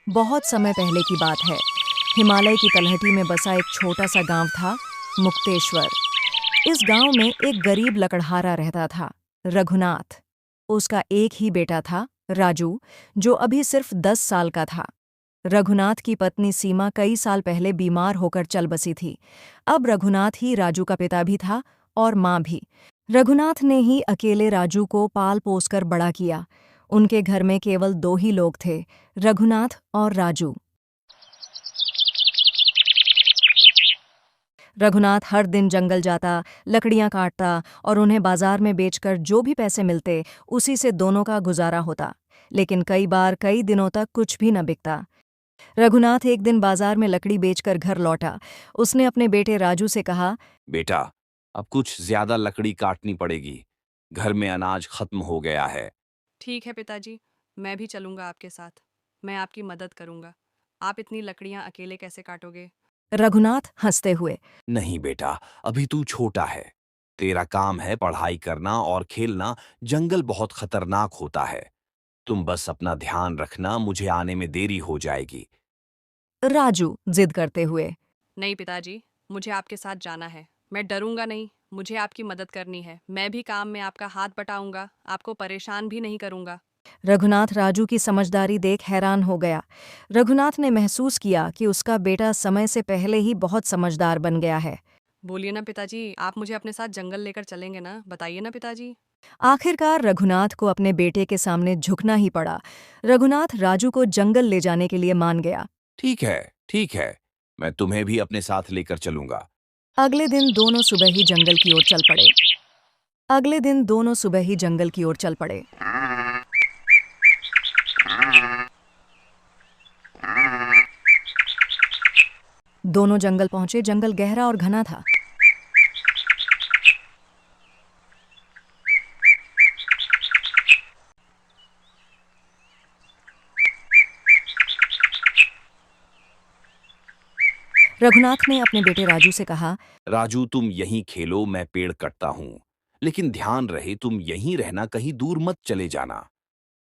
बहुत समय पहले की बात है। हिमालय की तलहटी में बसा एक छोटा सा गांव था, मुक्तेश्वर। इस गांव में एक गरीब लकड़हारा रहता था, रघुनाथ। उसका एक ही बेटा था, राजू, जो अभी सिर्फ 10 साल का था। रघुनाथ की पत्नी सीमा कई साल पहले बीमार होकर चल बसी थी। अब रघुनाथ ही राजू का पिता भी था और माँ भी। रघुनाथ ने ही अकेले राजू को पाल पोस कर बड़ा किया। उनके घर में केवल दो ही लोग थे, रघुनाथ और राजू। रघुनाथ हर दिन जंगल जाता, लकड़ियां काटता और उन्हें बाजार में बेचकर जो भी पैसे मिलते, उसी से दोनों का गुजारा होता। लेकिन कई बार कई दिनों तक कुछ भी न बिकता। रघुनाथ एक दिन बाजार में लकड़ी बेचकर घर लौटा। उसने अपने बेटे राजू से कहा, बेटा, अब कुछ ज्यादा लकड़ी काटनी पड़ेगी। घर में अनाज खत्म हो गया है। ठीक है पिताजी, मैं भी चलूंगा आपके साथ। मैं आपकी मदद करूंगा। आप इतनी लकड़ियां अकेले कैसे काटोगे? रघुनाथ हंसते हुए। नहीं बेटा, अभी तू छोटा है। तेरा काम है पढ़ाई करना और खेलना। जंगल बहुत खतरनाक होता है। तुम बस अपना ध्यान रखना, मुझे आने में देरी हो जाएगी। राजू जिद करते हुए। नहीं पिताजी, मुझे आपके साथ जाना है। मैं डरूंगा नहीं। मुझे आपकी मदद करनी है। मैं भी काम में आपका हाथ बटाऊंगा। आपको परेशान भी नहीं करूंगा। रघुनाथ राजू की समझदारी देख हैरान हो गया। रघुनाथ ने महसूस किया कि उसका बेटा समय से पहले ही बहुत समझदार बन गया है। बोलिए ना पिताजी, आप मुझे अपने साथ जंगल लेकर चलेंगे ना? बताइए ना पिताजी। आखिरकार रघुनाथ को अपने बेटे के सामने झुकना ही पड़ा। रघुनाथ राजू को जंगल ले जाने के लिए मान गया। ठीक है, ठीक है। मैं तुम्हें भी अपने साथ लेकर चलूंगा। अगले दिन दोनों सुबह ही जंगल की ओर चल पड़े। अगले दिन दोनों सुबह ही जंगल की ओर चल पड़े। दोनों जंगल पहुंचे। जंगल गहरा और घना था। रघुनाथ ने अपने बेटे राजू से कहा, राजू, तुम यहीं खेलो, मैं पेड़ कटता हूँ। लेकिन ध्यान रहे, तुम यहीं रहना, कहीं दूर मत चले जाना।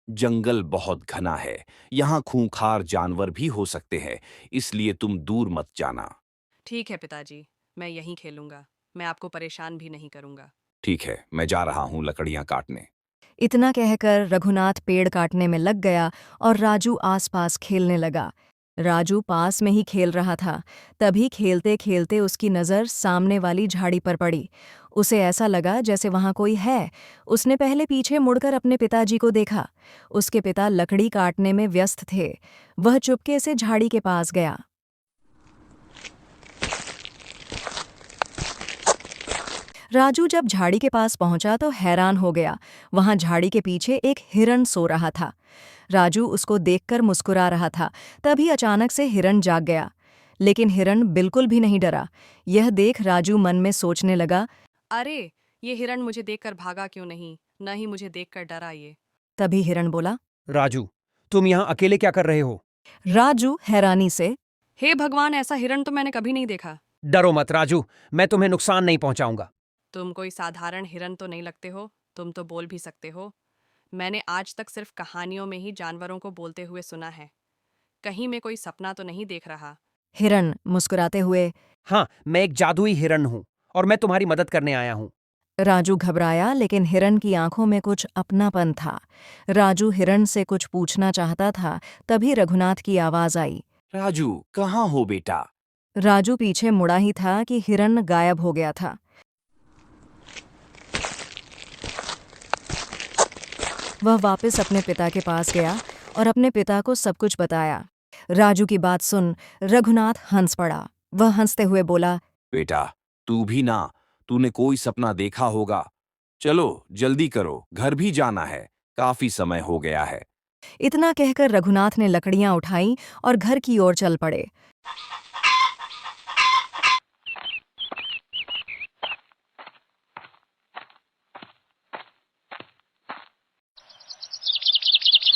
जंगल बहुत घना है। यहाँ खूंखार जानवर भी हो सकते हैं, इसलिए तुम दूर मत जाना। ठीक है पिताजी, मैं यहीं खेलूंगा। मैं आपको परेशान भी नहीं करूंगा। ठीक है, मैं जा रहा हूँ लकड़ियाँ काटने। इतना कहकर रघुनाथ पेड़ काटने में लग गया और राजू आसपास खेलने लगा। राजू पास में ही खेल रहा था। तभी खेलते खेलते उसकी नज़र सामने वाली झाड़ी पर पड़ी। उसे ऐसा लगा जैसे वहां कोई है। उसने पहले पीछे मुड़कर अपने पिताजी को देखा। उसके पिता लकड़ी काटने में व्यस्त थे। वह चुपके से झाड़ी के पास गया। राजू जब झाड़ी के पास पहुंचा तो हैरान हो गया। वहां झाड़ी के पीछे एक हिरण सो रहा था। राजू उसको देखकर मुस्कुरा रहा था। तभी अचानक से हिरण जाग गया। लेकिन हिरण बिल्कुल भी नहीं डरा। यह देख राजू मन में सोचने लगा। अरे, ये हिरण मुझे देखकर भागा क्यों नहीं? न ही मुझे देखकर डरा ये। तभी हिरण बोला। राजू, तुम यहाँ अकेले क्या कर रहे हो? राजू हैरानी से। हे भगवान, ऐसा हिरण तो मैंने कभी नहीं देखा। डरो मत राजू, मैं तुम्हें नुकसान नहीं पहुंचाऊंगा। तुम कोई साधारण हिरण तो नहीं लगते हो। तुम तो बोल भी सकते हो। मैंने आज तक सिर्फ कहानियों में ही जानवरों को बोलते हुए सुना है। कहीं मैं कोई सपना तो नहीं देख रहा। हिरण मुस्कुराते हुए। हाँ, मैं एक जादुई हिरण हूँ और मैं तुम्हारी मदद करने आया हूँ। राजू घबराया, लेकिन हिरण की आंखों में कुछ अपनापन था। राजू हिरण से कुछ पूछना चाहता था। तभी रघुनाथ की आवाज आई। राजू, कहाँ हो बेटा? राजू पीछे मुड़ा ही था कि हिरण गायब हो गया था। वह वापस अपने पिता के पास गया और अपने पिता को सब कुछ बताया। राजू की बात सुन रघुनाथ हंस पड़ा। वह हंसते हुए बोला। बेटा, तू भी ना। तूने कोई सपना देखा होगा। चलो जल्दी करो, घर भी जाना है। काफी समय हो गया है। इतना कहकर रघुनाथ ने लकड़ियां उठाई और घर की ओर चल पड़े।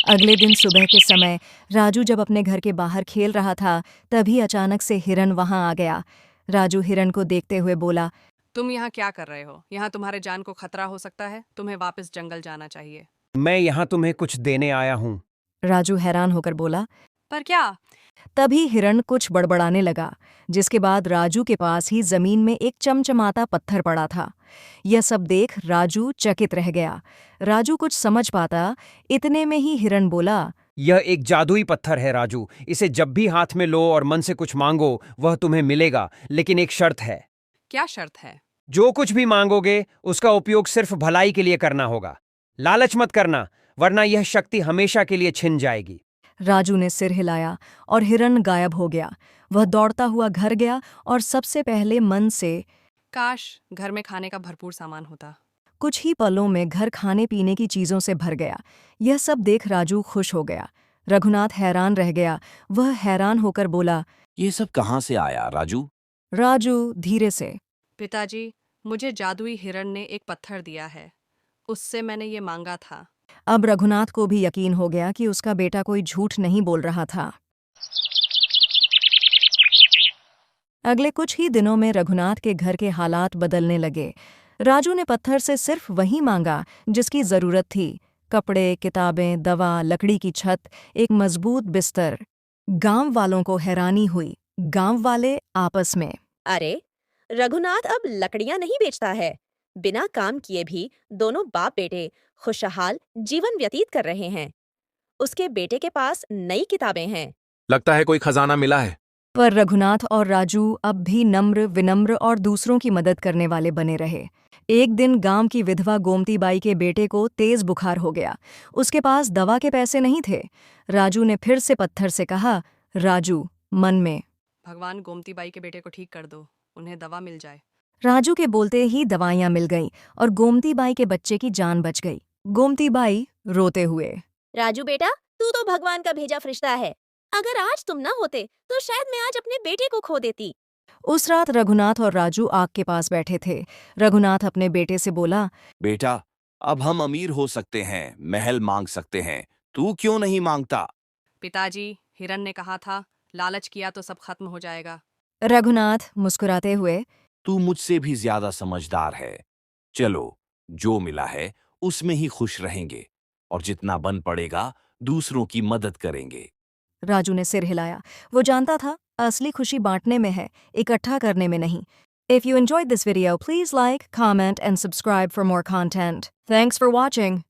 अगले दिन सुबह के समय राजू जब अपने घर के बाहर खेल रहा था, तभी अचानक से हिरण वहां आ गया। राजू हिरण को देखते हुए बोला। तुम यहाँ क्या कर रहे हो? यहाँ तुम्हारे जान को खतरा हो सकता है। तुम्हें वापस जंगल जाना चाहिए। मैं यहाँ तुम्हें कुछ देने आया हूँ। राजू हैरान होकर बोला। पर क्या? तभी हिरण कुछ बड़बड़ाने लगा, जिसके बाद राजू के पास ही जमीन में एक चमचमाता पत्थर पड़ा था। यह सब देख राजू चकित रह गया। राजू कुछ समझ पाता, इतने में ही हिरण बोला, यह एक जादुई पत्थर है राजू। इसे जब भी हाथ में लो और मन से कुछ मांगो वह तुम्हें मिलेगा, लेकिन एक शर्त है। क्या शर्त है? जो कुछ भी मांगोगे उसका उपयोग सिर्फ भलाई के लिए करना होगा। लालच मत करना, वरना यह शक्ति हमेशा के लिए छिन जाएगी। राजू ने सिर हिलाया और हिरण गायब हो गया। वह दौड़ता हुआ घर गया और सबसे पहले मन से, काश घर में खाने का भरपूर सामान होता। कुछ ही पलों में घर खाने पीने की चीजों से भर गया। यह सब देख राजू खुश हो गया। रघुनाथ हैरान रह गया। वह हैरान होकर बोला, ये सब कहाँ से आया राजू? राजू धीरे से, पिताजी, मुझे जादुई हिरण ने एक पत्थर दिया है। उससे मैंने ये मांगा था। अब रघुनाथ को भी यकीन हो गया कि उसका बेटा कोई झूठ नहीं बोल रहा था। अगले कुछ ही दिनों में रघुनाथ के घर के हालात बदलने लगे। राजू ने पत्थर से सिर्फ वही मांगा जिसकी जरूरत थी। कपड़े, किताबें, दवा, लकड़ी की छत, एक मजबूत बिस्तर। गांव वालों को हैरानी हुई। गांव वाले आपस में, अरे, रघुनाथ अब लकड़ियां नहीं बेचता है। बिना काम किए भी दोनों बाप बेटे खुशहाल जीवन व्यतीत कर रहे हैं। उसके बेटे के पास नई किताबें हैं। लगता है कोई खजाना मिला है। पर रघुनाथ और राजू अब भी नम्र, विनम्र और दूसरों की मदद करने वाले बने रहे। एक दिन गांव की विधवा गोमती बाई के बेटे को तेज बुखार हो गया। उसके पास दवा के पैसे नहीं थे। राजू ने फिर से पत्थर से कहा, राजू मन में, भगवान गोमती बाई के बेटे को ठीक कर दो, उन्हें दवा मिल जाए। राजू के बोलते ही दवाइयां मिल गईं और गोमती बाई के बच्चे की जान बच गई। गोमती बाई रोते हुए, राजू बेटा, तू तो भगवान का भेजा फरिश्ता है। अगर आज तुम ना होते तो शायद मैं आज अपने बेटे को खो देती। उस रात रघुनाथ और राजू आग के पास बैठे थे। रघुनाथ अपने बेटे से बोला, बेटा, अब हम अमीर हो सकते हैं, महल मांग सकते हैं, तू क्यों नहीं मांगता? पिताजी, हिरण ने कहा था, लालच किया तो सब खत्म हो जाएगा। रघुनाथ मुस्कुराते हुए, तू मुझसे भी ज्यादा समझदार है। चलो, जो मिला है उसमें ही खुश रहेंगे और जितना बन पड़ेगा दूसरों की मदद करेंगे। राजू ने सिर हिलाया। वो जानता था असली खुशी बांटने में है, इकट्ठा करने में नहीं। If you enjoyed this video, please like, comment, and subscribe for more content. Thanks for watching.